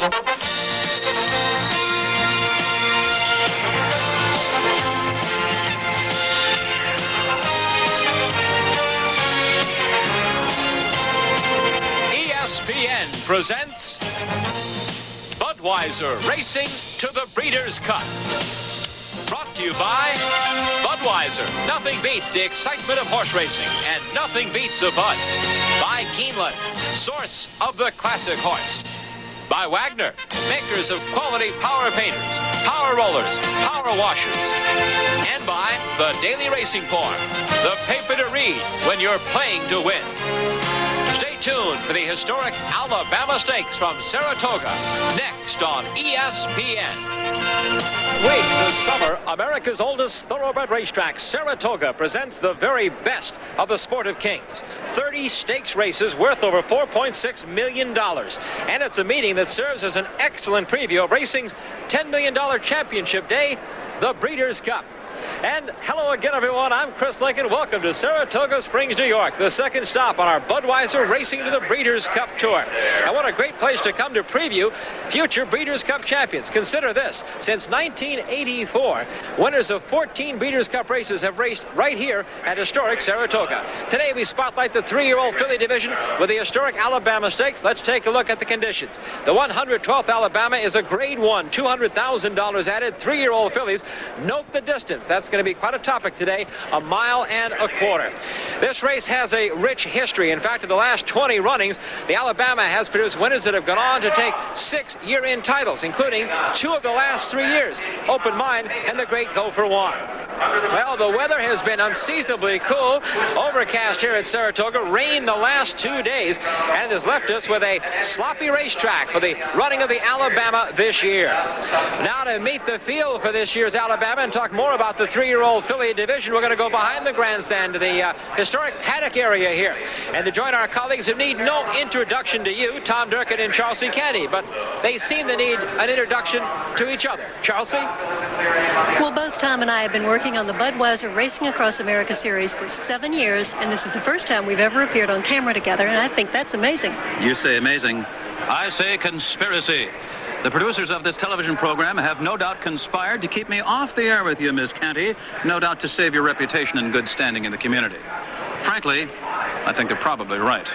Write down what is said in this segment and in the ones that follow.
ESPN presents Budweiser Racing to the Breeders' Cup. Brought to you by Budweiser. Nothing beats the excitement of horse racing, and nothing beats a Bud. By Keeneland, source of the classic horse. By Wagner, makers of quality power painters, power rollers, power washers. And by the Daily Racing Form, the paper to read when you're playing to win. Stay tuned for the historic Alabama Stakes from Saratoga, next on ESPN. Weeks of summer, America's oldest thoroughbred racetrack, Saratoga, presents the very best of the sport of kings. 30 stakes races worth over $4.6 million. And it's a meeting that serves as an excellent preview of racing's $10 million championship day, the Breeders' Cup. And hello again, everyone. I'm Chris Lincoln. Welcome to Saratoga Springs, New York, the second stop on our Budweiser Racing to the Breeders' Cup Tour. And what a great place to come to preview future Breeders' Cup champions. Consider this. Since 1984, winners of 14 Breeders' Cup races have raced right here at historic Saratoga. Today, we spotlight the 3-year-old filly division with the historic Alabama Stakes. Let's take a look at the conditions. The 112th Alabama is a Grade 1, $200,000 added, 3-year-old fillies. Note the distance. That's going to be quite a topic today, 1.25 miles. This race has a rich history. In fact, in the last 20 runnings, the Alabama has produced winners that have gone on to take 6 year-in titles, including 2 of the last 3 years, Open Mind and the Great Go for One. Well, the weather has been unseasonably cool, overcast here at Saratoga, rain the last 2 days, and it has left us with a sloppy racetrack for the running of the Alabama this year. Now to meet the field for this year's Alabama and talk more about the 3-year-old filly division, we're going to go behind the grandstand to the historic Paddock area here. And to join our colleagues who need no introduction to you, Tom Durkin and Charles C. Kennedy, but they seem to need an introduction to each other. Charles C.? Well, both Tom and I have been working on the Budweiser Racing Across America series for 7 years, and this is the first time we've ever appeared on camera together, and I think that's amazing. You say amazing. I say conspiracy. The producers of this television program have no doubt conspired to keep me off the air with you, Miss Canty, no doubt to save your reputation and good standing in the community. Frankly, I think they're probably right.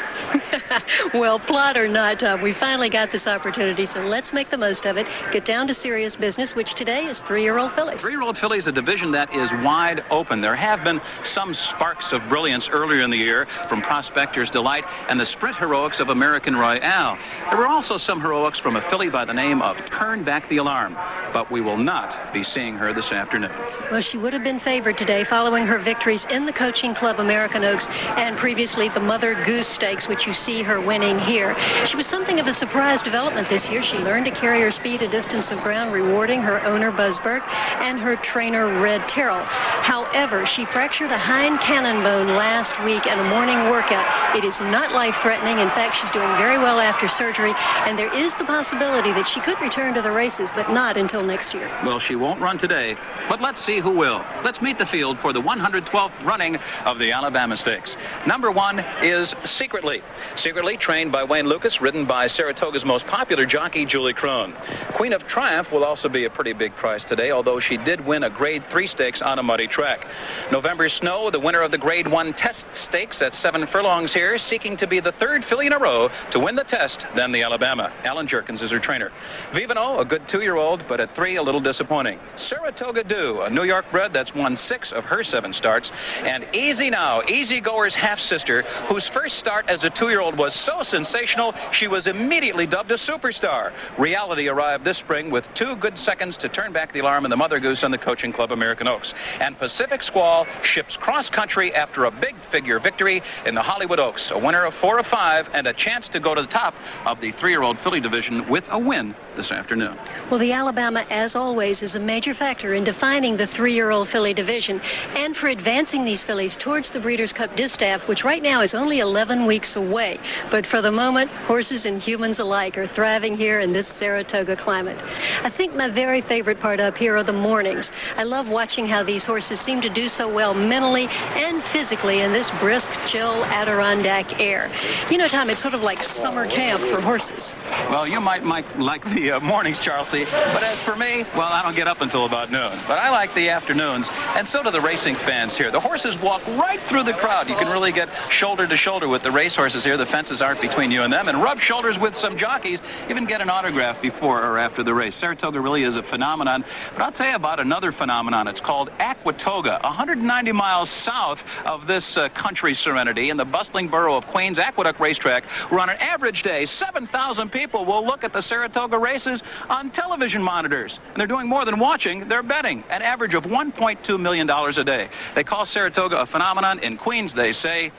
Well, plot or not, we finally got this opportunity, so let's make the most of it. Get down to serious business, which today is 3-year-old fillies. 3-year-old fillies, a division that is wide open. There have been some sparks of brilliance earlier in the year from Prospector's Delight and the sprint heroics of American Royale. There were also some heroics from a filly by the name of Turn Back the Alarm, but we will not be seeing her this afternoon. Well, she would have been favored today following her victories in the Coaching Club American Oaks and previously the Mother Goose Stakes, which you see her winning here. She was something of a surprise development this year. She learned to carry her speed a distance of ground, rewarding her owner, Buzz Burke, and her trainer, Red Terrell. However, she fractured a hind cannon bone last week at a morning workout. It is not life-threatening. In fact, she's doing very well after surgery, and there is the possibility that she could return to the races, but not until next year. Well, she won't run today, but let's see who will. Let's meet the field for the 112th running of the Alabama Stakes. Number 1 is Secretly. Secretly, trained by Wayne Lucas, ridden by Saratoga's most popular jockey, Julie Krohn. Queen of Triumph will also be a pretty big price today, although she did win a Grade 3 stakes on a muddy track. November Snow, the winner of the Grade 1 Test Stakes at 7 furlongs here, seeking to be the 3rd filly in a row to win the Test, then the Alabama. Allen Jerkens is her trainer. Vivino, a good 2-year-old, but at 3, a little disappointing. Saratoga Dew, a New York bred that's won 6 of her 7 starts. And Easy Now, Easy Goer's half-sister, whose first start as a 2-year-old was so sensational, she was immediately dubbed a superstar. Reality arrived this spring with 2 good seconds to Turn Back the Alarm and the Mother Goose on the Coaching Club American Oaks. And Pacific Squall ships cross-country after a big figure victory in the Hollywood Oaks, a winner of 4 of 5 and a chance to go to the top of the 3-year-old filly division with a win this afternoon. Well, the Alabama, as always, is a major factor in defining the 3-year-old filly division and for advancing these fillies towards the Breeders' Cup distaff, which right now is only 11 weeks away. day. But for the moment, horses and humans alike are thriving here in this Saratoga climate. I think my very favorite part up here are the mornings. I love watching how these horses seem to do so well mentally and physically in this brisk, chill Adirondack air. You know, Tom, it's sort of like summer camp for horses. Well, you might like the mornings, Charlie, but as for me, well, I don't get up until about noon. But I like the afternoons, and so do the racing fans here. The horses walk right through the crowd. You can really get shoulder to shoulder with the racehorses here. The fences aren't between you and them, and rub shoulders with some jockeys, even get an autograph before or after the race. Saratoga really is a phenomenon, but I'll tell you about another phenomenon. It's called Aquatoga, 190 miles south of this country serenity in the bustling borough of Queens. Aqueduct Racetrack, where on an average day, 7,000 people will look at the Saratoga races on television monitors. And they're doing more than watching, they're betting, an average of $1.2 million a day. They call Saratoga a phenomenon. In Queens, they say,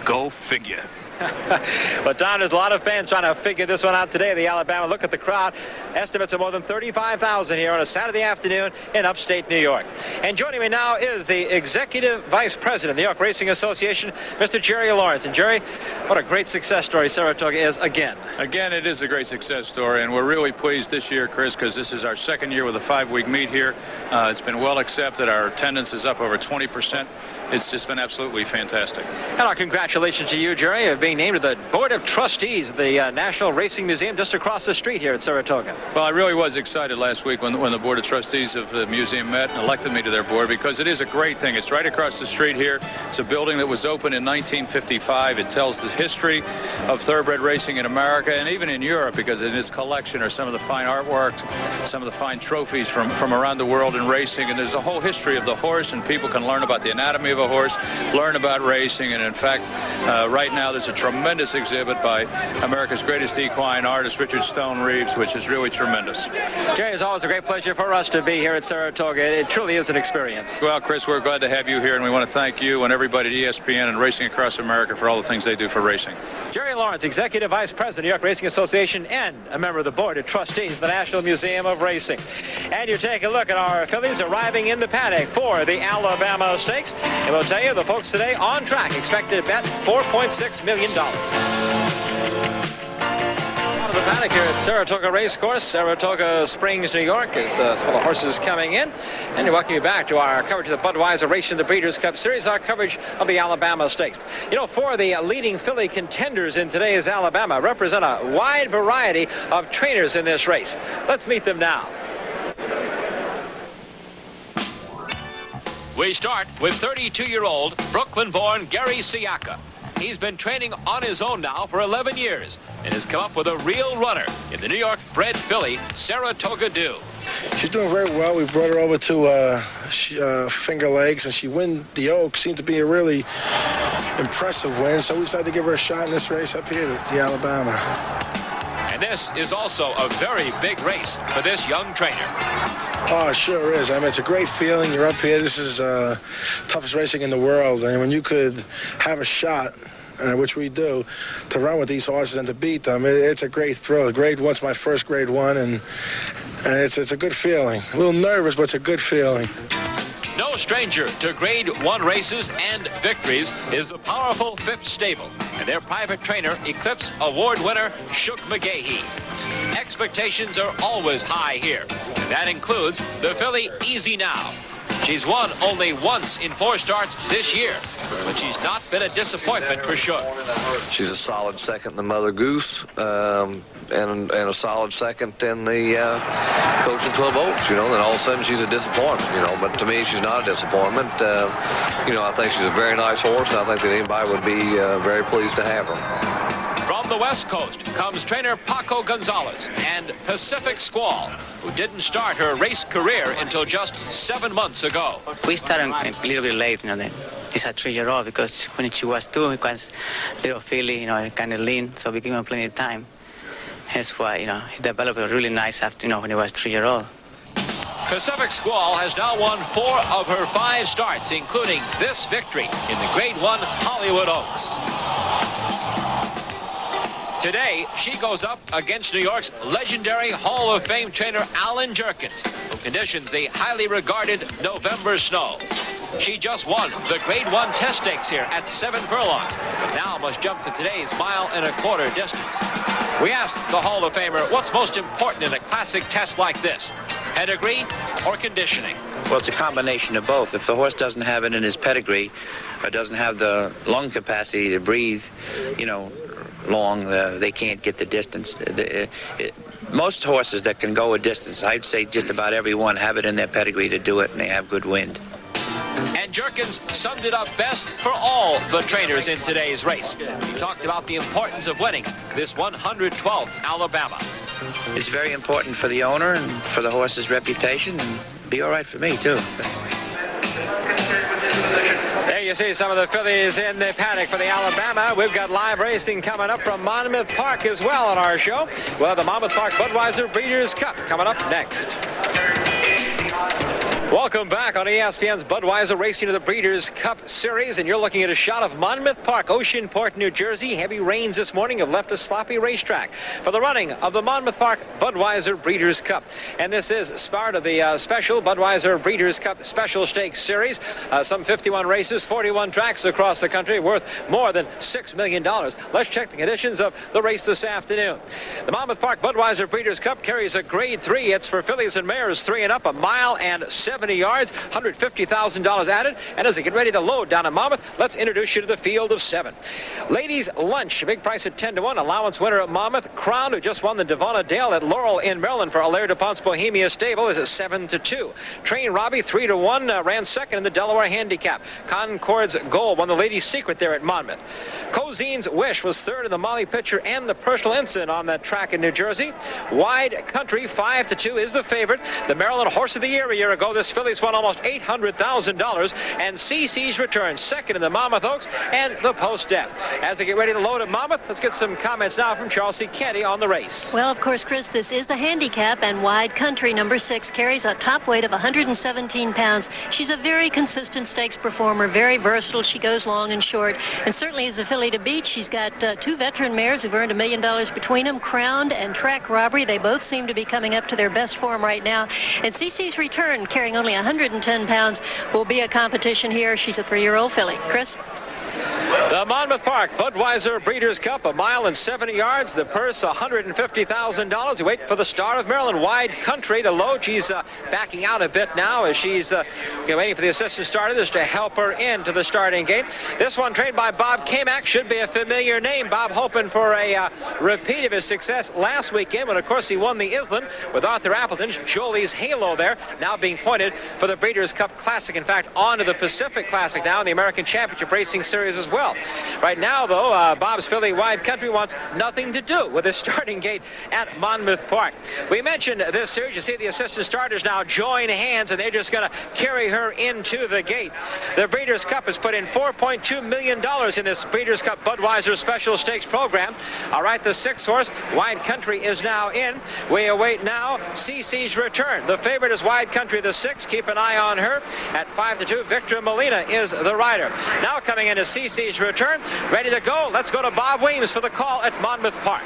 go figure. But, Don, there's a lot of fans trying to figure this one out today. The Alabama, look at the crowd. Estimates of more than 35,000 here on a Saturday afternoon in upstate New York. And joining me now is the Executive Vice President of the New York Racing Association, Mr. Jerry Lawrence. And, Jerry, what a great success story Saratoga is again. Again, it is a great success story, and we're really pleased this year, Chris, because this is our second year with a 5-week meet here. It's been well accepted. Our attendance is up over 20%. It's just been absolutely fantastic. And our congratulations to you, Jerry, of being named to the Board of Trustees of the National Racing Museum just across the street here at Saratoga. Well, I really was excited last week when the Board of Trustees of the museum met and elected me to their board, because it is a great thing. It's right across the street here. It's a building that was opened in 1955. It tells the history of thoroughbred racing in America and even in Europe, because in its collection are some of the fine artwork, some of the fine trophies from around the world in racing. And there's a whole history of the horse, and people can learn about the anatomy of a horse, learn about racing. And in fact, right now there's a tremendous exhibit by America's greatest equine artist, Richard Stone Reeves, which is really tremendous. Jerry, it's always a great pleasure for us to be here at Saratoga. It truly is an experience. Well, Chris, we're glad to have you here, and we want to thank you and everybody at ESPN and Racing Across America for all the things they do for racing. Jerry Lawrence, Executive Vice President of the New York Racing Association and a member of the Board of Trustees of the National Museum of Racing. And you take a look at our fillies arriving in the paddock for the Alabama Stakes. And we'll tell you, the folks today on track expected to bet $4.6 million. Out of the paddock here at Saratoga Racecourse, Saratoga Springs, New York, as some of the horses coming in. And we welcome you back to our coverage of the Budweiser Racing the Breeders' Cup Series, our coverage of the Alabama Stakes. You know, four of the leading filly contenders in today's Alabama represent a wide variety of trainers in this race. Let's meet them now. We start with 32-year-old Brooklyn-born Gary Siaka. He's been training on his own now for 11 years and has come up with a real runner in the New York-bred filly, Saratoga Dew. She's doing very well. We brought her over to Finger Lakes, and she won the Oaks. Seemed to be a really impressive win, so we decided to give her a shot in this race up here at the Alabama. And this is also a very big race for this young trainer. Oh, it sure is. I mean, it's a great feeling. You're up here. This is toughest racing in the world. And when you could have a shot, which we do, to run with these horses and to beat them, it's a great thrill. Grade one's my first grade one, and it's a good feeling. A little nervous, but it's a good feeling. No stranger to grade one races and victories is the powerful Fifth Stable and their private trainer, Eclipse Award winner Shook McGahee. Expectations are always high here, and that includes the filly Easy Now. She's won only once in 4 starts this year, but she's not been a disappointment for Shook. She's a solid second in the Mother Goose, and a solid second in the Coaching 12 Oaks, you know. Then all of a sudden she's a disappointment, you know. But to me, she's not a disappointment. You know, I think she's a very nice horse, and I think that anybody would be very pleased to have her. From the West Coast comes trainer Paco Gonzalez and Pacific Squall, who didn't start her race career until just 7 months ago. We started a little bit late, you know. She's a 3-year-old, because when she was 2, it was a little filly, you know, kind of lean, so we gave him plenty of time. That's why, you know, he developed a really nice after, you know, when he was 3-year-old. Pacific Squall has now won 4 of her 5 starts, including this victory in the Grade 1 Hollywood Oaks. Today, she goes up against New York's legendary Hall of Fame trainer Allen Jerkens, who conditions the highly regarded November Snow. She just won the Grade 1 test stakes here at 7 furlongs, but now must jump to today's 1.25 mile distance. We asked the Hall of Famer what's most important in a classic test like this, pedigree or conditioning? Well, it's a combination of both. If the horse doesn't have it in his pedigree, or doesn't have the lung capacity to breathe, long, they can't get the distance. Most horses that can go a distance, I'd say just about every one have it in their pedigree to do it, and they have good wind. And Jerkens summed it up best for all the trainers in today's race. He talked about the importance of winning this 112th Alabama. It's very important for the owner and for the horse's reputation, and be all right for me, too. There you see some of the fillies in the paddock for the Alabama. We've got live racing coming up from Monmouth Park as well on our show. We'll have the Monmouth Park Budweiser Breeders' Cup coming up next. Welcome back on ESPN's Budweiser Racing to the Breeders' Cup Series, and you're looking at a shot of Monmouth Park, Oceanport, New Jersey. Heavy rains this morning have left a sloppy racetrack for the running of the Monmouth Park Budweiser Breeders' Cup. And this is part of the special Budweiser Breeders' Cup Special Stakes Series. Some 51 races, 41 tracks across the country, worth more than $6 million. Let's check the conditions of the race this afternoon. The Monmouth Park Budweiser Breeders' Cup carries a Grade 3. It's for fillies and mares 3 and up, 1 mile and 70 yards, $150,000 added. And as they get ready to load down at Monmouth, let's introduce you to the field of 7. Ladies Lunch, big price at 10 to 1. Allowance winner at Monmouth. Crown, who just won the Devonna Dale at Laurel in Maryland for Allaire DuPont's Bohemia Stable, is at 7 to 2. Train Robbie 3 to 1, ran second in the Delaware Handicap. Concord's Gold won the Ladies Secret there at Monmouth. Cozine's Wish was third in the Molly Pitcher and the Personal Incident on that track in New Jersey. Wide Country 5 to 2 is the favorite. The Maryland Horse of the Year a year ago, this filly's won almost $800,000. And CC's Return second in the Monmouth Oaks and the Post-Death. As they get ready to load at Monmouth, let's get some comments now from Charles C. Kenny on the race. Well, of course, Chris, this is a handicap, and Wide Country, number 6, carries a top weight of 117 pounds. She's a very consistent stakes performer, very versatile. She goes long and short, and certainly is a filly to beat. She's got 2 veteran mares who've earned $1 million between them, Crowned and Track Robbery. They both seem to be coming up to their best form right now. And CC's Return, carrying only 110 pounds, will be a competition here. She's a 3-year-old filly. Chris? The Monmouth Park Budweiser Breeders' Cup, 1 mile and 70 yards. The purse, $150,000. You wait for the Star of Maryland, Wide Country, to load. She's backing out a bit now as she's waiting for the assistant starters to help her into the starting gate. This one trained by Bob Kamak, should be a familiar name. Bob hoping for a repeat of his success last weekend when, of course, he won the Island with Arthur Appleton. Jolie's Halo there, now being pointed for the Breeders' Cup Classic. In fact, on to the Pacific Classic now in the American Championship Racing Series as well. Right now, though, Bob's filly Wide Country wants nothing to do with his starting gate at Monmouth Park. We mentioned this series. You see the assistant starters now join hands, and they're just going to carry her into the gate. The Breeders' Cup has put in $4.2 million in this Breeders' Cup Budweiser Special Stakes program. All right, the 6th horse, Wide Country, is now in. We await now CC's Return. The favorite is Wide Country, the 6th. Keep an eye on her. At 5 to 2, Victor Molina is the rider. Now coming in is CC's Return. Ready to go. Let's go to Bob Weems for the call at Monmouth Park.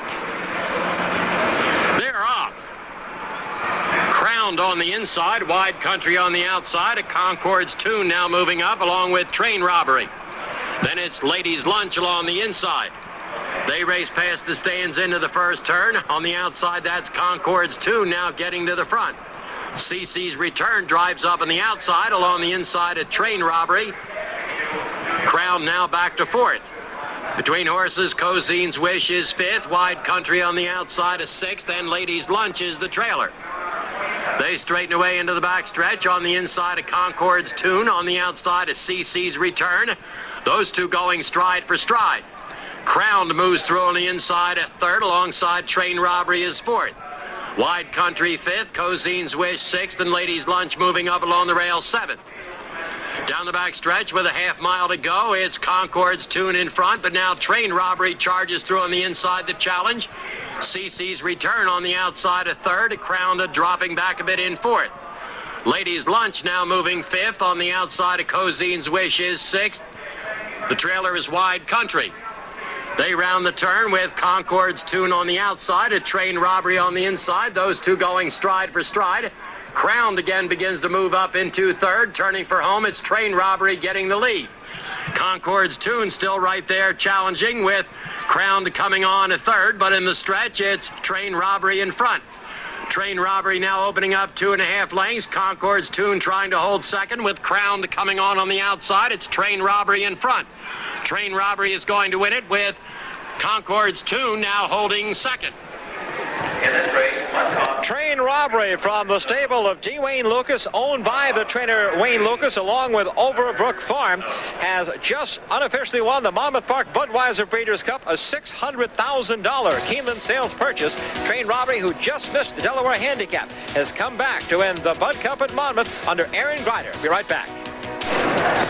They're off. Crowned on the inside, Wide Country on the outside. A Concord's Tune now moving up along with Train Robbery. Then it's Ladies Lunch along the inside. They race past the stands into the first turn. On the outside, that's Concord's Tune now getting to the front. CC's Return drives up on the outside. Along the inside at Train Robbery. Crown now back to 4th. Between horses, Cozine's Wish is 5th. Wide Country on the outside is 6th. And Ladies Lunch is the trailer. They straighten away into the backstretch. On the inside of Concord's Tune. On the outside is CC's Return. Those two going stride for stride. Crowned moves through on the inside at 3rd. Alongside Train Robbery is 4th. Wide Country 5th. Cozine's Wish 6th. And Ladies Lunch moving up along the rail 7th. Down the back stretch with a half mile to go, it's Concord's Tune in front, but now Train Robbery charges through on the inside to challenge. CC's Return on the outside of 3rd, Crowned dropping back a bit in 4th. Ladies Lunch now moving 5th. On the outside of Cozine's Wish is 6th. The trailer is Wide Country. They round the turn with Concord's Tune on the outside, a Train Robbery on the inside. Those two going stride for stride. Crowned again begins to move up into third. Turning for home, it's Train Robbery getting the lead. Concord's Tune still right there challenging, with Crowned coming on at third, but in the stretch, it's Train Robbery in front. Train Robbery now opening up 2.5 lengths. Concord's Tune trying to hold second, with Crowned coming on the outside. It's Train Robbery in front. Train Robbery is going to win it, with Concord's Tune now holding second. Train Robbery from the stable of D. Wayne Lucas, owned by the trainer Wayne Lucas, along with Overbrook Farm, has just unofficially won the Monmouth Park Budweiser Breeders' Cup, a $600,000 Keeneland sales purchase. Train Robbery, who just missed the Delaware Handicap, has come back to win the Bud Cup at Monmouth under Aaron Grider. Be right back.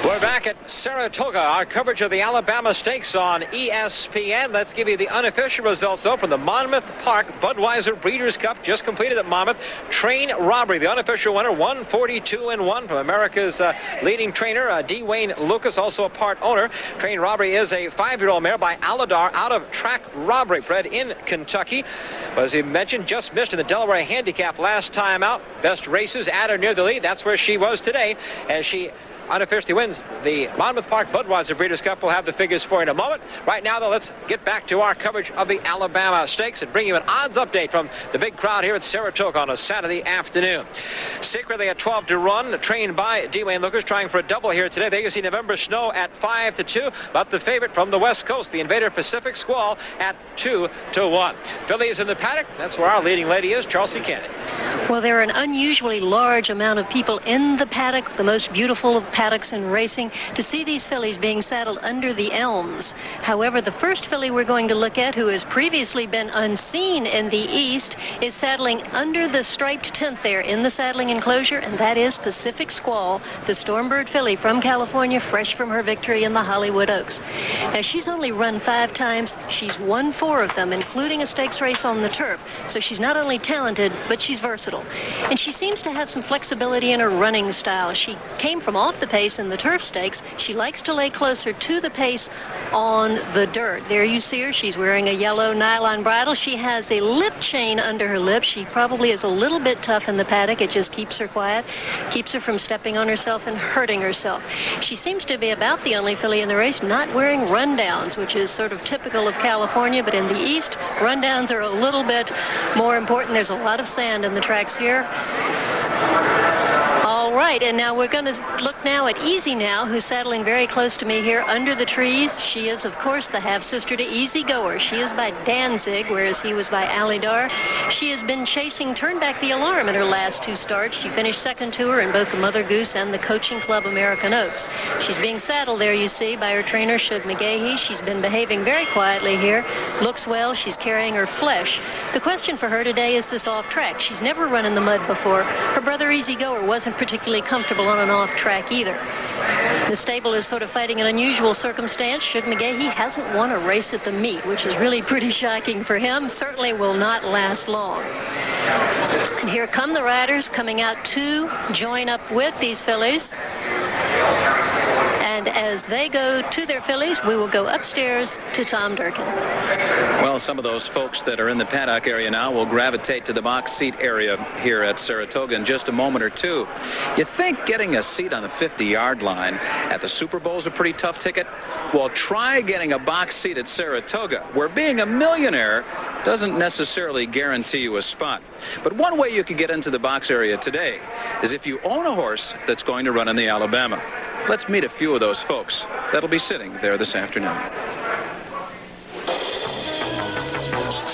We're back at Saratoga, our coverage of the Alabama Stakes on ESPN. Let's give you the unofficial results, though, from the Monmouth Park Budweiser Breeders' Cup, just completed at Monmouth. Train Robbery, the unofficial winner, 142-1 from America's leading trainer, D. Wayne Lucas, also a part owner. Train Robbery is a 5-year-old mare by Aladar out of Track Robbery, bred in Kentucky. But as he mentioned, just missed in the Delaware Handicap last time out. Best races at or near the lead. That's where she was today, as she unofficially wins the Monmouth Park Budweiser Breeders' Cup. We'll have the figures for you in a moment. Right now, though, let's get back to our coverage of the Alabama Stakes and bring you an odds update from the big crowd here at Saratoga on a Saturday afternoon. Secretly at 12 to run, trained by D. Wayne Lucas, trying for a double here today. There you see November Snow at 5 to 2, but the favorite from the West Coast, the Invader Pacific Squall, at 2 to 1. Fillies in the paddock. That's where our leading lady is, Chelsea Cannon. Well, there are an unusually large amount of people in the paddock, the most beautiful of paddocks in racing, to see these fillies being saddled under the elms. However, the first filly we're going to look at, who has previously been unseen in the east, is saddling under the striped tent there in the saddling enclosure, and that is Pacific Squall, the Stormbird filly from California, fresh from her victory in the Hollywood Oaks. Now, she's only run 5 times. She's won 4 of them, including a stakes race on the turf. So she's not only talented, but she's versatile. And she seems to have some flexibility in her running style. She came from off the pace in the turf stakes. She likes to lay closer to the pace on the dirt. There you see her. She's wearing a yellow nylon bridle. She has a lip chain under her lip. She probably is a little bit tough in the paddock. It just keeps her quiet, keeps her from stepping on herself and hurting herself. She seems to be about the only filly in the race not wearing rundowns, which is sort of typical of California, but in the east, rundowns are a little bit more important. There's a lot of sand in the tracks here. All right, and now we're going to look now at Easy Now, who's saddling very close to me here under the trees. She is, of course, the half-sister to Easy Goer. She is by Danzig, whereas he was by Alidar. She has been chasing Turn Back the Alarm in her last 2 starts. She finished second to her in both the Mother Goose and the Coaching Club American Oaks. She's being saddled there, you see, by her trainer, Shug McGahee. She's been behaving very quietly here. Looks well. She's carrying her flesh. The question for her today is this off-track. She's never run in the mud before. Her brother, Easy Goer, wasn't particularly comfortable on an off-track either. The stable is sort of fighting an unusual circumstance. Shug McGahee hasn't won a race at the meet, which is really pretty shocking for him. Certainly will not last long. And here come the riders coming out to join up with these fillies. And as they go to their fillies, we will go upstairs to Tom Durkin. Well, some of those folks that are in the paddock area now will gravitate to the box seat area here at Saratoga in just a moment or two. You think getting a seat on the 50-yard line at the Super Bowl is a pretty tough ticket? Well, try getting a box seat at Saratoga, where being a millionaire doesn't necessarily guarantee you a spot. But one way you can get into the box area today is if you own a horse that's going to run in the Alabama. Let's meet a few of those folks that'll be sitting there this afternoon.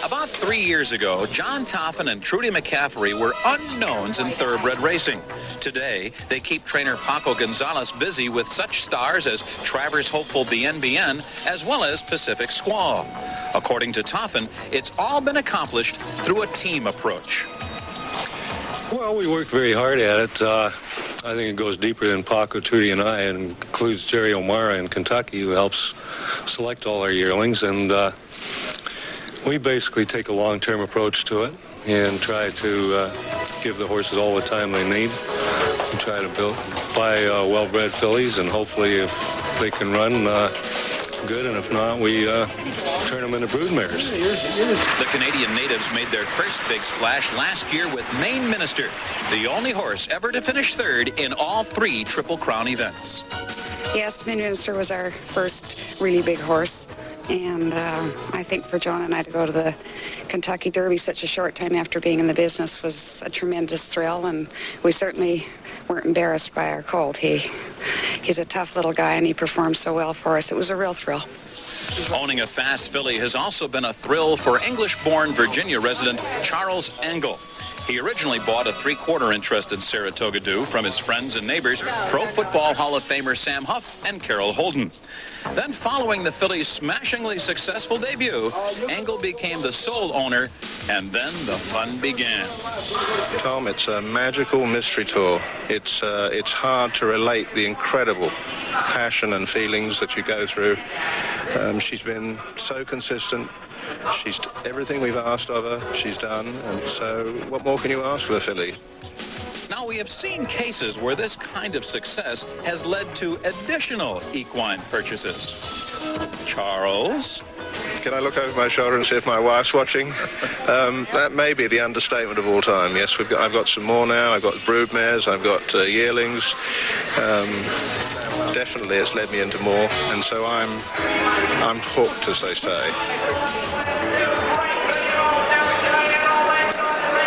About 3 years ago, John Toffin and Trudy McCaffrey were unknowns in thoroughbred racing. Today, they keep trainer Paco Gonzalez busy with such stars as Travers Hopeful BNBN, as well as Pacific Squall. According to Toffin, it's all been accomplished through a team approach. Well, we worked very hard at it. I think it goes deeper than Paco, Trudy, and I, and includes Jerry O'Mara in Kentucky, who helps select all our yearlings. And we basically take a long-term approach to it and try to give the horses all the time they need. We try to buy well-bred fillies, and hopefully if they can run, good, and if not, we tournament of broodmares. The Canadian natives made their first big splash last year with Maine Minister, the only horse ever to finish third in all 3 Triple Crown events. Yes, Maine Minister was our first really big horse. And I think for John and I to go to the Kentucky Derby such a short time after being in the business was a tremendous thrill, and we certainly weren't embarrassed by our colt. He's a tough little guy, and he performed so well for us. It was a real thrill. Owning a fast filly has also been a thrill for English-born Virginia resident Charles Antle. He originally bought a 3/4 interest in Saratoga Dew from his friends and neighbors, Pro Football Hall of Famer Sam Huff and Carol Holden. Then, following the filly's smashingly successful debut, Antle became the sole owner, and then the fun began. Tom, it's a magical mystery tour. It's hard to relate the incredible passion and feelings that you go through. She's been so consistent. She's everything we've asked of her, she's done, and so what more can you ask for the filly? Now, we have seen cases where this kind of success has led to additional equine purchases. Charles? Can I look over my shoulder and see if my wife's watching? That may be the understatement of all time. Yes, I've got some more now. I've got broodmares, I've got yearlings. Definitely it's led me into more, and so I'm hooked, as they say.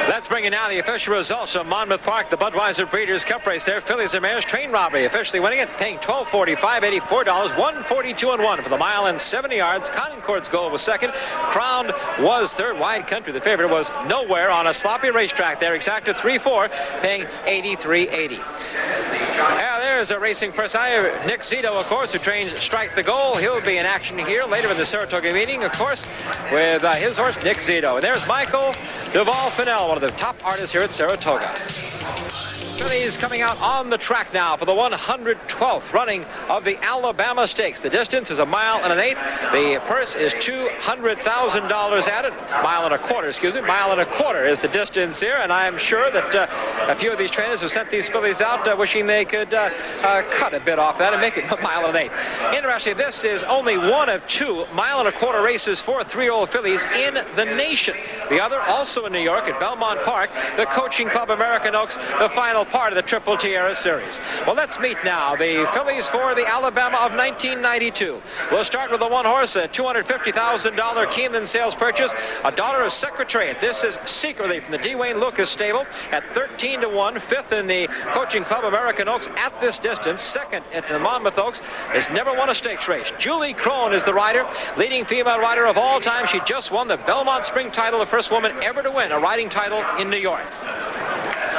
Let's bring you now the official results from Monmouth Park, the Budweiser Breeders' Cup race there. Fillies and Mares, Train Robbery officially winning it, paying $12.45, $84, $142-1 for the mile and 70 yards. Concord's Gold was second. Crowned was third. Wide Country, the favorite, was nowhere on a sloppy racetrack there. Exacted 3-4, paying $83.80. Now there's a racing personality, Nick Zito, of course, who trains Strike the Goal. He'll be in action here later in the Saratoga meeting, of course, with his horse, Nick Zito. And there's Michael Duval-Fennell, one of the top artists here at Saratoga. Fillies coming out on the track now for the 112th running of the Alabama Stakes. The distance is 1.1 miles. The purse is $200,000 added. 1.25 miles, excuse me. 1.25 miles is the distance here, and I'm sure that a few of these trainers have sent these fillies out wishing they could cut a bit off that and make it 1.1 miles. Interesting, this is only one of 2 1.25 mile races for 3-year-old fillies in the nation. The other, also in New York at Belmont Park, the Coaching Club American Oaks, the final part of the Triple Tiara Series. Well, let's meet now the fillies for the Alabama of 1992. We'll start with the one horse, a $250,000 Keeneland sales purchase, a daughter of Secretariat. This is Secretly from the D. Wayne Lucas stable at 13-1, fifth in the Coaching Club American Oaks at this distance, second at the Monmouth Oaks, has never won a stakes race. Julie Crone is the rider, leading female rider of all time. She just won the Belmont Spring title, the first woman ever to win a riding title in New York.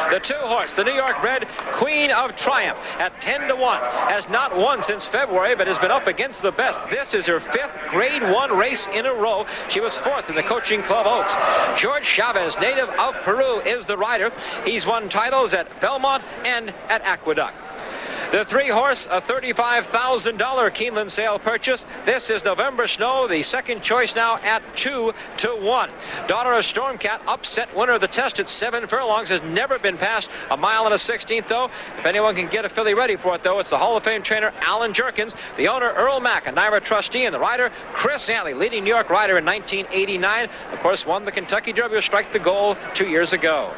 The 2-horse, the New York bred Queen of Triumph at 10-1, has not won since February, but has been up against the best. This is her 5th Grade 1 race in a row. She was 4th in the Coaching Club Oaks. George Chavez, native of Peru, is the rider. He's won titles at Belmont and at Aqueduct. The 3-horse, a $35,000 Keeneland sale purchase. This is November Snow, the second choice now at 2-1. Daughter of Stormcat, upset winner of the test at 7 furlongs, has never been past 1 1/16, though. If anyone can get a filly ready for it, though, it's the Hall of Fame trainer Allen Jerkens, the owner Earle Mack, a NYRA trustee, and the rider Chris Antley, leading New York rider in 1989. Of course, won the Kentucky Derby with Strike the Goal 2 years ago.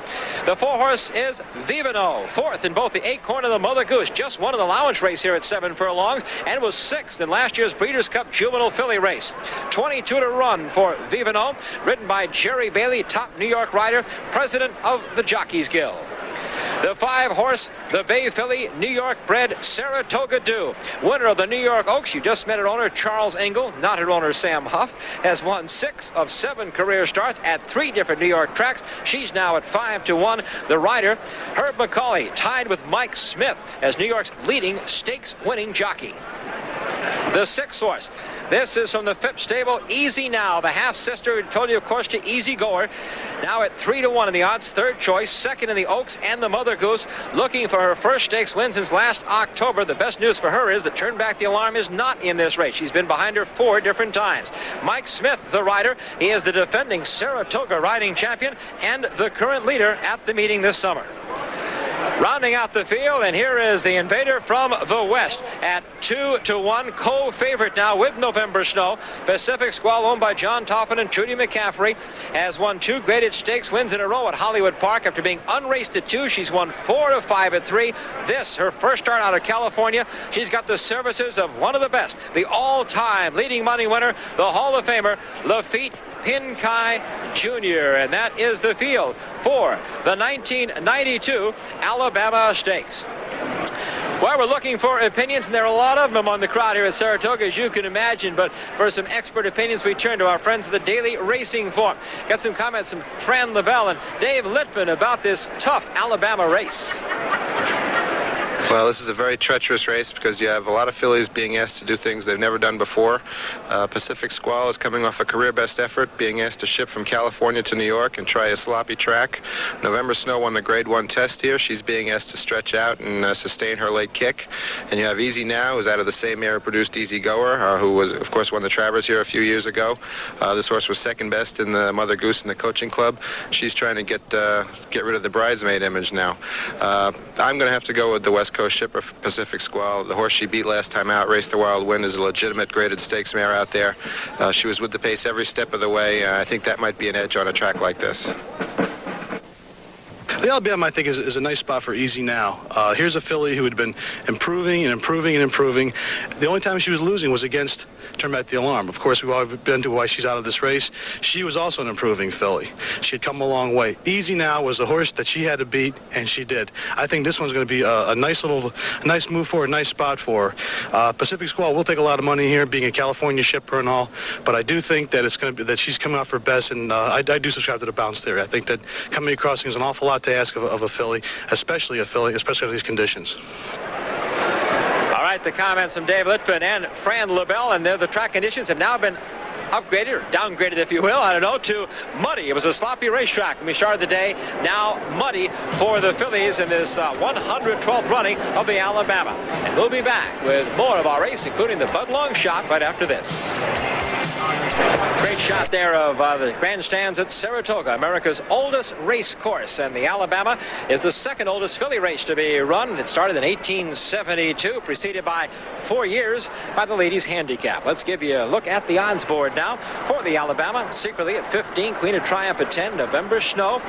The 4-horse is Vivino, 4th in both the Acorn and the Mother Goose. Just won in the allowance race here at 7 furlongs and was 6th in last year's Breeders' Cup Juvenile Filly race. 22 to run for Vivino, ridden by Jerry Bailey, top New York rider, president of the Jockeys Guild. The 5-horse, the Bay Filly, New York bred Saratoga Dew, winner of the New York Oaks. You just met her owner, Charles Engle, not her owner, Sam Huff, has won 6 of 7 career starts at 3 different New York tracks. She's now at 5-1. The rider, Herb McCauley, tied with Mike Smith as New York's leading stakes-winning jockey. The 6-horse. This is from the Phipps stable, Easy Now, the half-sister who told you, of course, to Easy Goer. Now at 3-1 in the odds, 3rd choice, 2nd in the Oaks and the Mother Goose, looking for her first stakes win since last October. The best news for her is that Turn Back the Alarm is not in this race. She's been behind her 4 different times. Mike Smith, the rider, he is the defending Saratoga riding champion and the current leader at the meeting this summer. Rounding out the field, and here is the Invader from the West at 2-1, co-favorite now with November Snow. Pacific Squall, owned by John Toffin and Trudy McCaffrey, has won 2 graded stakes wins in a row at Hollywood Park. After being unraced at 2, she's won 4 of 5 at 3. This, her first start out of California. She's got the services of one of the best, the all-time leading money winner, the Hall of Famer, Lafitte Pinkai Jr., and that is the field for the 1992 Alabama Stakes. Well, we're looking for opinions, and there are a lot of them on the crowd here at Saratoga, as you can imagine. But for some expert opinions, we turn to our friends of the Daily Racing Form. Got some comments from Fran LaBelle and Dave Litvin about this tough Alabama race. Well, this is a very treacherous race because you have a lot of fillies being asked to do things they've never done before. Pacific Squall is coming off a career best effort, being asked to ship from California to New York and try a sloppy track. November Snow won the Grade 1 test here. She's being asked to stretch out and sustain her late kick. And you have Easy Now, who's out of the same era-produced Easy Goer, who was, of course, won the Travers here a few years ago. This horse was second best in the Mother Goose in the coaching club. She's trying to get rid of the bridesmaid image now. I'm going to have to go with the West Coast shipper, Pacific Squall. The horse she beat last time out, Race the Wild Wind, is a legitimate graded stakes mare out there. She was with the pace every step of the way. I think that might be an edge on a track like this. The Alabama, I think, is a nice spot for Easy Now. Here's a filly who had been improving and improving and improving. The only time she was losing was against Turn Back the Alarm. Of course, we've all been to why she's out of this race. She was also an improving filly. She had come a long way. Easy Now was the horse that she had to beat, and she did. I think this one's going to be a nice move for her, a nice spot for her. Pacific Squall will take a lot of money here, being a California shipper and all, but I do think that it's going to be that she's coming off her best, and I do subscribe to the bounce theory. I think that Company Crossing is an awful lot to ask of a filly, especially under these conditions. All right, the comments from Dave Litvin and Fran LaBelle, and the track conditions have now been upgraded or downgraded, if you will, I don't know, to muddy. It was a sloppy racetrack when we started the day. Now muddy for the fillies in this 112th running of the Alabama. And we'll be back with more of our race, including the Bud Longshot, right after this. Great shot there of the grandstands at Saratoga, America's oldest race course. And the Alabama is the second oldest filly race to be run. It started in 1872, preceded by 4 years by the ladies' handicap. Let's give you a look at the odds board now for the Alabama. Secretly at 15, Queen of Triumph at 10, November Snow.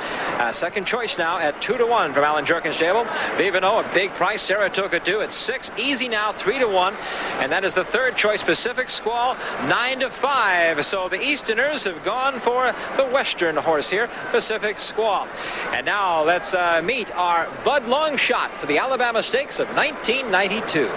Second choice now at 2-1 from Allen Jerkens stable. Vivino, a big price. Saratoga Dew at 6. Easy Now 3-1. And that is the third choice. Pacific Squall 9-5. So the Easterners have gone for the Western horse here, Pacific Squall. And now let's meet our Bud Longshot for the Alabama Stakes of 1992.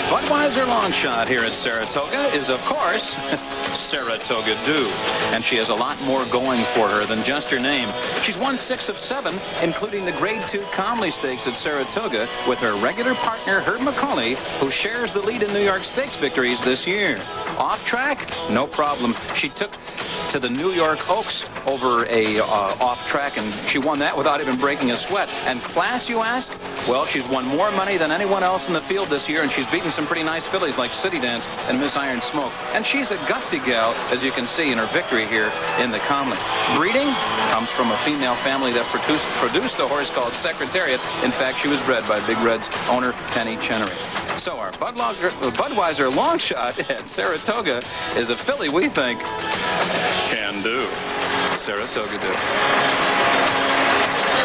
Budweiser Longshot here at Saratoga is, of course, Saratoga Dew, and she has a lot more going for her than just her name. She's won 6 of 7, including the Grade 2 Conley Stakes at Saratoga with her regular partner Herb McCauley, who shares the lead in New York Stakes victories this year. Off track? No problem. She took to the New York Oaks over a off track, and she won that without even breaking a sweat. And class, you ask? Well, she's won more money than anyone else in the field this year, and she's beaten some pretty nice fillies like City Dance and Miss Iron Smoke. And she's a gutsy gal, as you can see in her victory here in the Conley. Breeding comes from a female family that produced a horse called Secretariat. In fact, she was bred by Big Red's owner, Penny Chenery. So our Budweiser Longshot at Saratoga is a filly we think can do. Saratoga Dew.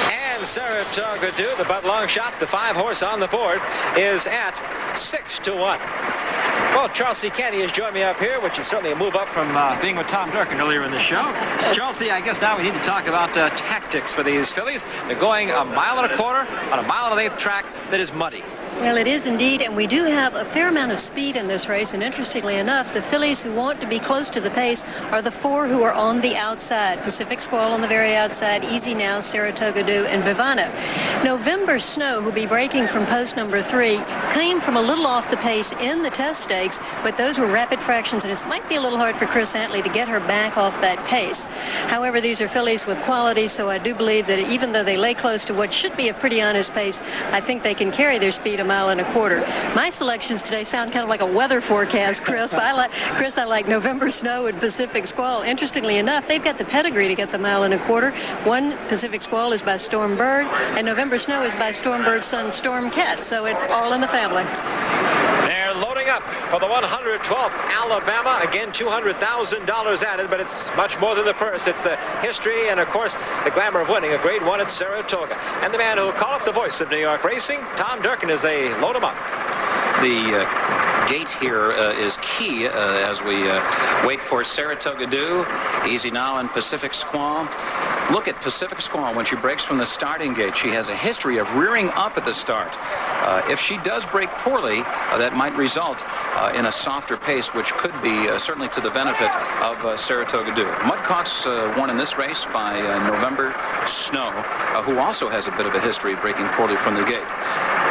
And Saratoga Dew, the Bud Longshot, the 5-horse on the board, is at 6-1. Well, Charles C. Candy has joined me up here, which is certainly a move up from being with Tom Durkin earlier in the show. Charles C., I guess now we need to talk about tactics for these fillies. They're going 1.25 miles on a 1.125 track that is muddy. Well, it is indeed, and we do have a fair amount of speed in this race, and interestingly enough, the fillies who want to be close to the pace are the 4 who are on the outside. Pacific Squall on the very outside, Easy Now, Saratoga Dew, and Vivano. November Snow, who'll be breaking from post number 3, came from a little off the pace in the test stakes, but those were rapid fractions, and it might be a little hard for Chris Antley to get her back off that pace. However, these are fillies with quality, so I do believe that even though they lay close to what should be a pretty honest pace, I think they can carry their speed speed, 1.25 miles. My selections today sound kind of like a weather forecast, Chris. But I like November Snow and Pacific Squall. Interestingly enough, they've got the pedigree to get the 1.25 miles. One, Pacific Squall, is by Storm Bird, and November Snow is by Storm Bird's son, Storm Cat. So it's all in the family. They're loading up for the 112th Alabama. Again, $200,000 added, but it's much more than the purse. It's the history and, of course, the glamour of winning a Grade 1 at Saratoga. And the man who will call up the voice of New York racing, Tom Durkin, as they load him up. The gate here is key as we wait for Saratoga Dew. Easy now in Pacific Squall. Look at Pacific Squall when she breaks from the starting gate. She has a history of rearing up at the start. If she does break poorly, that might result in a softer pace, which could be certainly to the benefit of Saratoga Dew. Mudcock's won in this race by November Snow, who also has a bit of a history breaking poorly from the gate.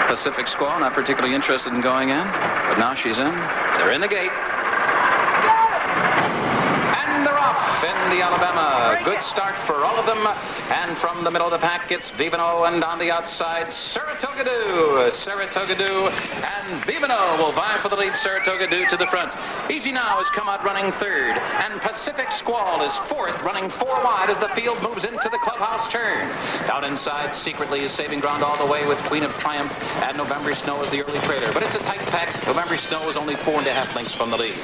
Pacific Squall, not particularly interested in going in, but now she's in. They're in the gate. And they're off in the Alabama. Good start for all of them. And from the middle of the pack, it's Vivino, and on the outside, Saratoga Dew. Saratoga Dew and Vivino will vie for the lead. Saratoga Dew to the front. Easy Now has come out running third, and Pacific Squall is fourth, running 4 wide as the field moves into the clubhouse turn. Down inside, Secretly is saving ground all the way with Queen of Triumph, and November Snow is the early trailer. But it's a tight pack. November Snow is only 4.5 lengths from the lead.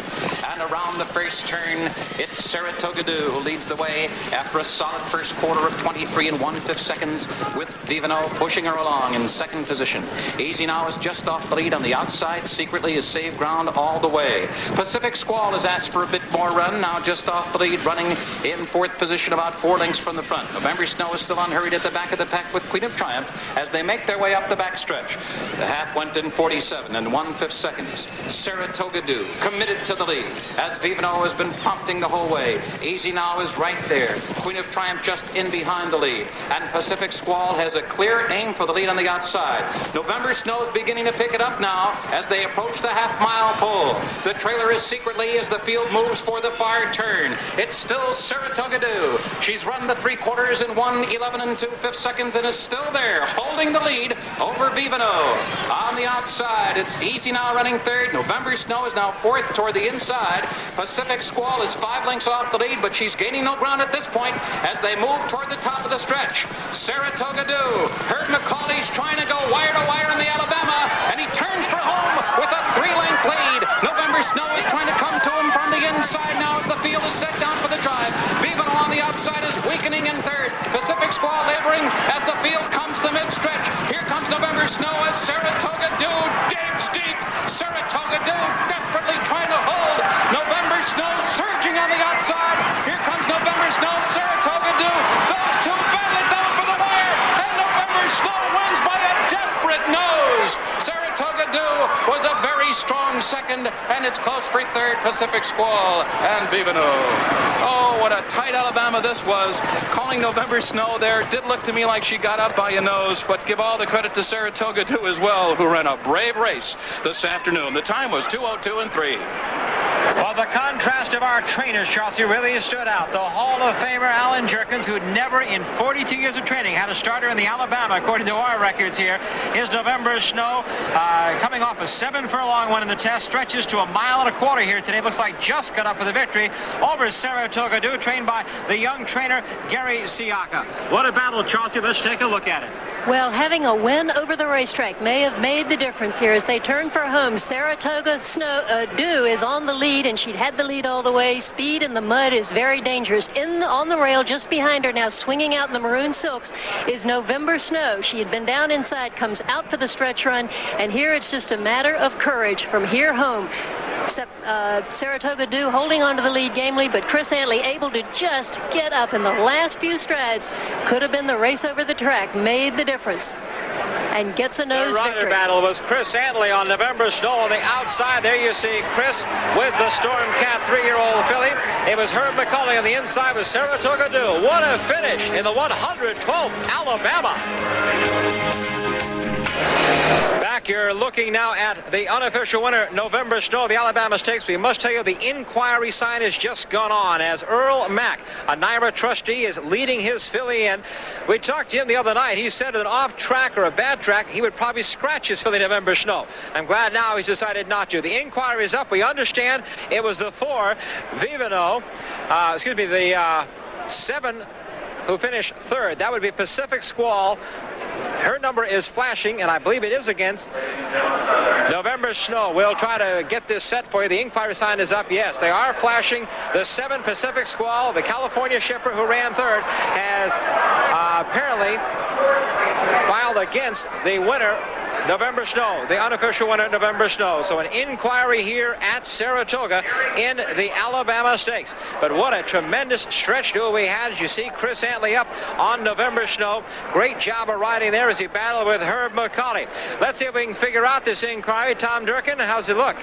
And around the first turn, it's Saratoga Dew who leads the way after a solid first quarter of 23 1/5 seconds, with Vivino pushing her along in second position. Easy Now is just off the lead on the outside. Secretly is saved ground all the way. Pacific Squall has asked for a bit more run, now just off the lead, running in fourth position, about 4 lengths from the front. November Snow is still unhurried at the back of the pack with Queen of Triumph as they make their way up the backstretch. The half went in 47 1/5 seconds. Saratoga Dew committed to the lead as Vivino has been prompting the whole way. Easy Now is right there. Queen of Triumph just in behind the lead. And Pacific Squall has a clear aim for the lead on the outside. November Snow is beginning to pick it up now as they approach the half-mile pole. The trailer is Secretly as the field moves for the far turn. It's still Saratoga Dew. She's run the 3/4 in 1:11 2/5 seconds and is still there, holding the lead over Vivino. On the outside, it's Easy Now running third. November Snow is now fourth toward the inside. Pacific Squall is 5 lengths off the lead, but she's gaining no ground at this point as they move toward the top of the stretch. Saratoga Dew. Herb McCauley's trying to go wire to wire in the Alabama, and he turns for home with a 3-length lead. November Snow is trying to come to him from the inside now as the field is set down for the drive. Vivino on the outside is weakening in third. Pacific Squall laboring as the field comes to mid-stretch. Here comes November Snow as Saratoga Dew digs deep. Saratoga Dew desperately trying to hold. November Snow surging on the outside. Here comes November Snow. Saratoga Dew. Those two battle down for the wire, and November Snow wins by a desperate nose. Saratoga Dew was a very strong second, and it's close for third. Pacific Squall and Vivino. Oh, what a tight Alabama this was. Calling November Snow there did look to me like she got up by a nose, but give all the credit to Saratoga Dew as well, who ran a brave race this afternoon. The time was 2:02 3. Well, the contrast of our trainers, Chelsea, really stood out. The Hall of Famer Allen Jerkens, who'd never in 42 years of training had a starter in the Alabama, according to our records here. His November Snow coming off a 7 furlong one in the test, stretches to 1.25 miles here today. Looks like just got up for the victory over Saratoga Dew, trained by the young trainer Gary Siaka. What a battle, Chelsea. Let's take a look at it. Well, having a win over the racetrack may have made the difference here as they turn for home. Saratoga Dew is on the lead, and she'd had the lead all the way. Speed in the mud is very dangerous. On the rail just behind her now, swinging out in the maroon silks, is November Snow. She had been down inside, comes out for the stretch run, and here it's just a matter of courage from here home. Saratoga Dew holding on to the lead gamely, but Chris Antley able to just get up in the last few strides. Could have been the race over the track, made the difference, and gets a nose victory. The rider battle was Chris Antley on November Snow on the outside. There you see Chris with the Storm Cat 3-year-old filly. It was Herb McCauley on the inside with Saratoga Dew. What a finish in the 112th Alabama. Back Paddock, you're looking now at the unofficial winner, November Snow, the Alabama Stakes. We must tell you the inquiry sign has just gone on as Earle Mack, a NYRA trustee, is leading his filly in. We talked to him the other night. He said an off track or a bad track, he would probably scratch his filly November Snow. I'm glad now he's decided not to. The inquiry is up. We understand it was the 4, the 7 who finished 3rd. That would be Pacific Squall. Her number is flashing, and I believe it is against November Snow. We'll try to get this set for you. The inquiry sign is up. Yes, they are flashing. The 7 Pacific Squall, the California shipper who ran 3rd, has apparently filed against the winner, November Snow, the unofficial winner, November Snow. So an inquiry here at Saratoga in the Alabama Stakes. But what a tremendous stretch duel we had. As you see, Chris Antley up on November Snow. Great job of riding there as he battled with Herb McCauley. Let's see if we can figure out this inquiry. Tom Durkin, how's it look?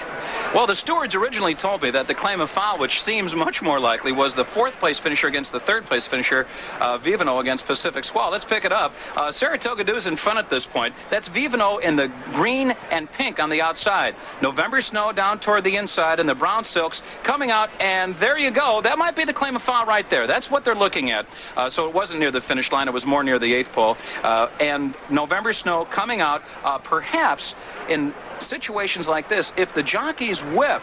Well, the stewards originally told me that the claim of foul, which seems much more likely, was the 4th place finisher against the 3rd place finisher, Vivino against Pacific Squall. Let's pick it up. Saratoga Dew is in front at this point. That's Vivino in the green and pink on the outside. November Snow down toward the inside, and the brown silks coming out, and there you go. That might be the claim of foul right there. That's what they're looking at. So it wasn't near the finish line. It was more near the 8th pole. And November Snow coming out, perhaps in situations like this, if the jockey's whip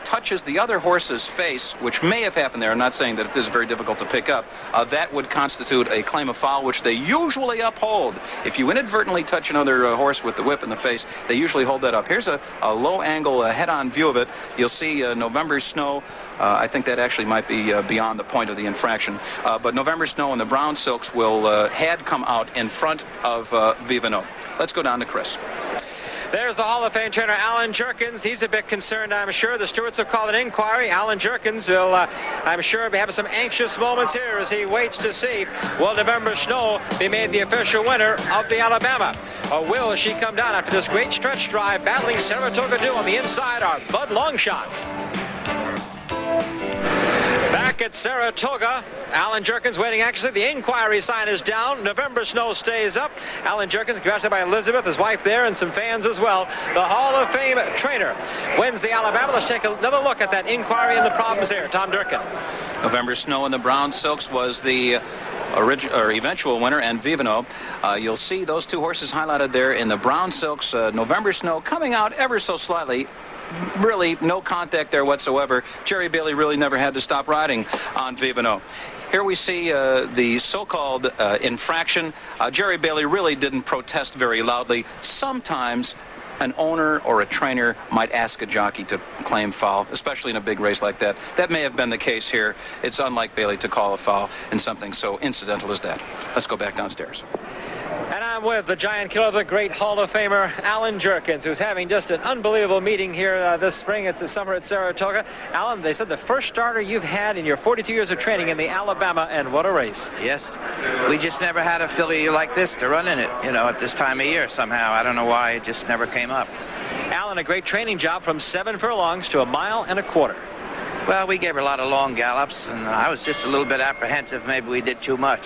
touches the other horse's face, which may have happened there, I'm not saying that it is very difficult to pick up, that would constitute a claim of foul, which they usually uphold. If you inadvertently touch another horse with the whip in the face, they usually hold that up. Here's a low-angle, head-on view of it. You'll see November Snow. I think that actually might be beyond the point of the infraction. But November Snow and the brown silks had come out in front of Vivino. Let's go down to Chris. There's the Hall of Fame trainer, Allen Jerkens. He's a bit concerned, I'm sure. The stewards have called an inquiry. Allen Jerkens will, I'm sure, be having some anxious moments here as he waits to see, will November Snow be made the official winner of the Alabama? Or will she come down after this great stretch drive, battling Saratoga Dew on the inside, our Bud Longshot? Back at Saratoga, Allen Jerkens waiting anxiously. The inquiry sign is down. November Snow stays up. Allen Jerkens, congratulated by Elizabeth, his wife there, and some fans as well. The Hall of Fame trainer wins the Alabama. Let's take another look at that inquiry and the problems there. Tom Durkin. November Snow and the brown silks was the eventual winner, and Vivino. You'll see those two horses highlighted there in the brown silks. November Snow coming out ever so slightly. Really no contact there whatsoever. Jerry Bailey really never had to stop riding on Vivino. Here we see the so-called infraction. Jerry Bailey really didn't protest very loudly. Sometimes an owner or a trainer might ask a jockey to claim foul, especially in a big race like that. That may have been the case here. It's unlike Bailey to call a foul in something so incidental as that. Let's go back downstairs. And I'm with the giant killer, the great Hall of Famer, Allen Jerkens, who's having just an unbelievable meeting here this spring at the summer at Saratoga. Allen, they said the first starter you've had in your 42 years of training in the Alabama, and what a race. Yes. We just never had a filly like this to run in it, at this time of year somehow. I don't know why. It just never came up. Allen, a great training job from 7 furlongs to 1.25 miles. Well, we gave her a lot of long gallops, and I was just a little bit apprehensive. Maybe we did too much.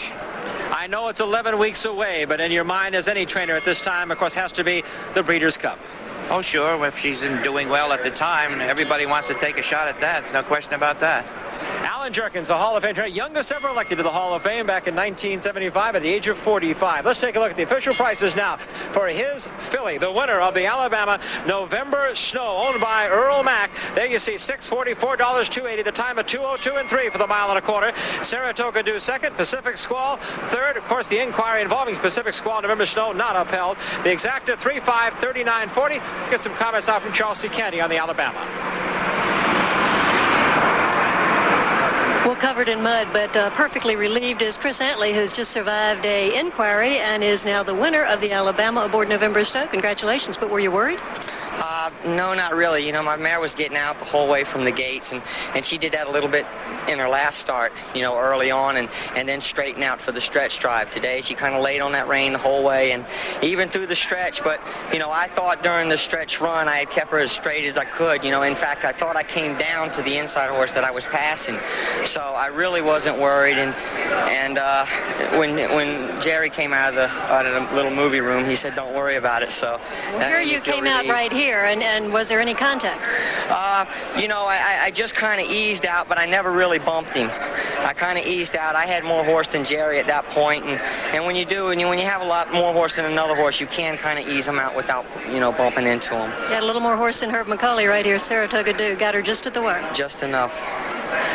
I know it's 11 weeks away, but in your mind, as any trainer at this time, of course, has to be the Breeders' Cup. Oh, sure. If she's doing well at the time, everybody wants to take a shot at that. There's no question about that. Allen Jerkens, a Hall of Fame trainer, youngest ever elected to the Hall of Fame back in 1975 at the age of 45. Let's take a look at the official prices now for his filly, the winner of the Alabama, November Snow, owned by Earle Mack. There you see $644, $280, the time of 2:02 3 for the 1.25 miles. Saratoga Dew second, Pacific Squall third. Of course, the inquiry involving Pacific Squall, November Snow, not upheld. The exacta 3.5, 39.40. Let's get some comments out from Charles C. Candy on the Alabama. Well, covered in mud, but perfectly relieved is Chris Antley, who's just survived a inquiry and is now the winner of the Alabama aboard November Snow. Congratulations, but were you worried? No, not really. You know, my mare was getting out the whole way from the gates, and she did that a little bit in her last start, you know, early on, and then straighten out for the stretch drive. Today, she kind of laid on that rein the whole way, and even through the stretch. But, you know, I thought during the stretch run, I had kept her as straight as I could. You know, in fact, I thought I came down to the inside horse that I was passing. So I really wasn't worried. And when Jerry came out of the little movie room, he said, "Don't worry about it." So here you came out right here, and was there any contact? You know, I just kind of eased out, but I never really bumped him. I kind of eased out. I had more horse than Jerry at that point, and when you do, when you have a lot more horse than another horse, you can kind of ease them out without, you know, bumping into them. You had a little more horse than Herb McCauley right here. Saratoga Dew got her just at the wire. Just enough.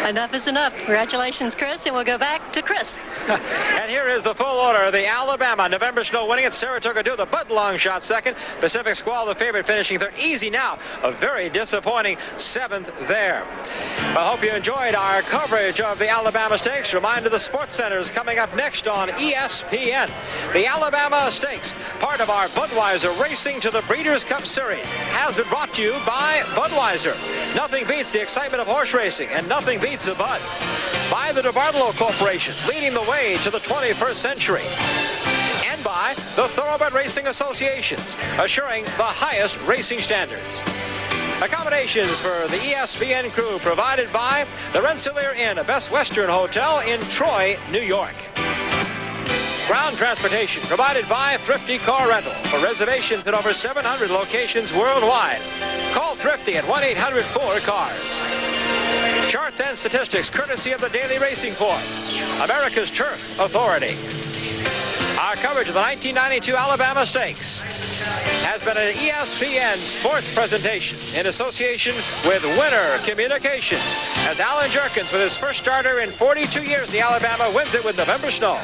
Enough is enough. Congratulations, Chris, and we'll go back to Chris. And here is the full order. The Alabama, November Snow winning at Saratoga Dew. The Bud Longshot second. Pacific Squall, the favorite, finishing third. Easy Now, a very disappointing seventh there. I hope you enjoyed our coverage of the Alabama Stakes. Reminder, the Sports Center is coming up next on ESPN. The Alabama Stakes, part of our Budweiser Racing to the Breeders' Cup Series, has been brought to you by Budweiser. Nothing beats the excitement of horse racing, and nothing beats a Bud. By the DeBartolo Corporation, leading the way to the 21st century. And by the Thoroughbred Racing Associations, assuring the highest racing standards. Accommodations for the ESPN crew provided by the Rensselaer Inn, a Best Western hotel in Troy, New York. Ground transportation provided by Thrifty Car Rental for reservations at over 700 locations worldwide. Call Thrifty at 1-800-4CARS. Charts and statistics courtesy of the Daily Racing Form, America's Turf Authority. Our coverage of the 1992 Alabama Stakes has been an ESPN sports presentation in association with Winner Communications, as Allen Jerkens, with his first starter in 42 years in the Alabama, wins it with November Snow.